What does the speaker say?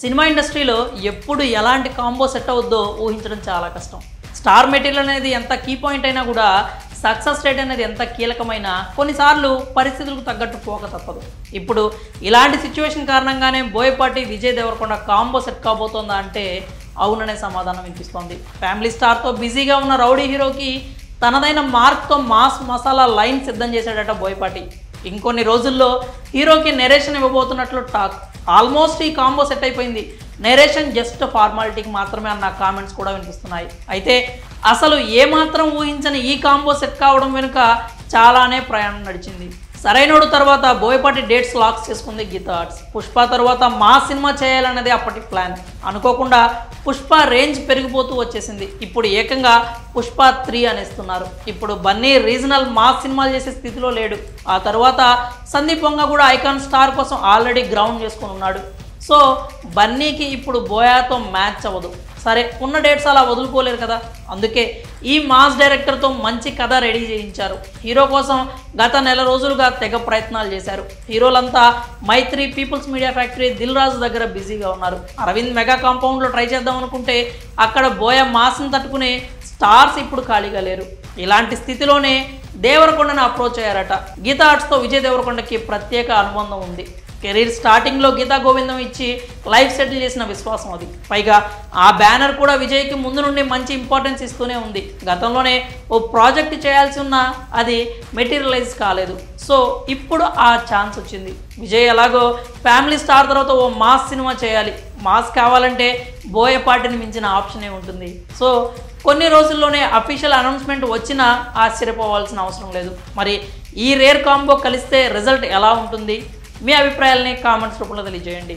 Cinema ఇండస్ట్రీలో ఎప్పుడు ఎలాంటి కాంబో సెట్ అవుద్దో ఊహించడం చాలా కష్టం. స్టార్ మెటీరియల్ అనేది ఎంత కీ పాయింట్ అయినా కూడా సక్సెస్ రేట్ అనేది ఎంత కీలకమైనా కొన్నిసార్లు పరిస్థితులకు తగ్గట్టు పోక తప్పదు. ఇప్పుడు ఇలాంటి సిచ్యువేషన్ కారణంగానే బోయపాటి విజయ్ దేవరకొండ కాంబో సెట్ కాబోతోందా అంటే అవుననే సమాధానం వినిపిస్తోంది. ఫ్యామిలీ స్టార్తో బిజీగా ఉన్న రౌడీ హీరోకి తనదైన మార్క్తో మాస్ మసాలా లైన్ సిద్ధం చేశాడట బోయపాటి. ఇంకొన్ని రోజుల్లో హీరోకి నెరేషన్ ఇవ్వబోతున్నట్లు టాక్. ఆల్మోస్ట్ ఈ కాంబో సెట్ అయిపోయింది. నెరేషన్ జస్ట్ ఫార్మాలిటీకి మాత్రమే అన్న కామెంట్స్ కూడా వినిపిస్తున్నాయి. అయితే అసలు ఏమాత్రం ఊహించని ఈ కాంబో సెట్ కావడం వెనుక చాలానే ప్రయాణం నడిచింది. సరైనోడు తర్వాత బోయపాటి డేట్స్ లాక్స్ చేసుకుంది గీతా ఆర్ట్స్. పుష్ప తర్వాత మా సినిమా చేయాలన్నది అప్పటి ప్లాన్. అనుకోకుండా పుష్ప రేంజ్ పెరిగిపోతూ వచ్చేసింది. ఇప్పుడు ఏకంగా పుష్ప 3 అనేస్తున్నారు. ఇప్పుడు బన్నీ రీజనల్ మాస్ సినిమాలు చేసే స్థితిలో లేడు. ఆ తర్వాత సందీప్ వంగ కూడా ఐకాన్ స్టార్ కోసం ఆల్రెడీ గ్రౌండ్ చేసుకుని ఉన్నాడు. సో బన్నీకి ఇప్పుడు బోయాతో మ్యాచ్ అవ్వదు. సరే, ఉన్న డేట్స్ అలా వదులుకోలేరు కదా. అందుకే ఈ మాస్ డైరెక్టర్తో మంచి కథ రెడీ చేయించారు. హీరో కోసం గత నెల రోజులుగా తెగ ప్రయత్నాలు చేశారు. హీరోలంతా మైత్రి, peoples media factory, Dil Raju దగ్గర బిజీగా ఉన్నారు. అరవింద్ మెగా కాంపౌండ్లో ట్రై చేద్దాం అనుకుంటే అక్కడ బోయ మాస్ని తట్టుకునే స్టార్స్ ఇప్పుడు ఖాళీగా లేరు. ఇలాంటి స్థితిలోనే దేవరకొండను అప్రోచ్ అయ్యారట. గీతా ఆర్ట్స్తో విజయ్ దేవరకొండకి ప్రత్యేక అనుబంధం ఉంది. కెరీర్ స్టార్టింగ్లో గీతా గోవిందం ఇచ్చి లైఫ్ సెటిల్ చేసిన విశ్వాసం అది. పైగా ఆ బ్యానర్ కూడా విజయ్కి ముందు నుండి మంచి ఇంపార్టెన్స్ ఇస్తూనే ఉంది. గతంలోనే ఓ ప్రాజెక్ట్ చేయాల్సి ఉన్నా అది మెటీరియలైజ్ కాలేదు. సో ఇప్పుడు ఆ ఛాన్స్ వచ్చింది. విజయ్ ఎలాగో ఫ్యామిలీ స్టార్ తర్వాత ఓ మాస్ సినిమా చేయాలి. మాస్ కావాలంటే బోయపాటిని మించిన ఆప్షనే ఉంటుంది. సో కొన్ని రోజుల్లోనే అఫీషియల్ అనౌన్స్మెంట్ వచ్చినా ఆశ్చర్యపోవాల్సిన అవసరం లేదు. మరి ఈ రేర్ కాంబో కలిస్తే రిజల్ట్ ఎలా ఉంటుంది? మీ అభిప్రాయాలని కామెంట్స్ రూపంలో తెలియజేయండి.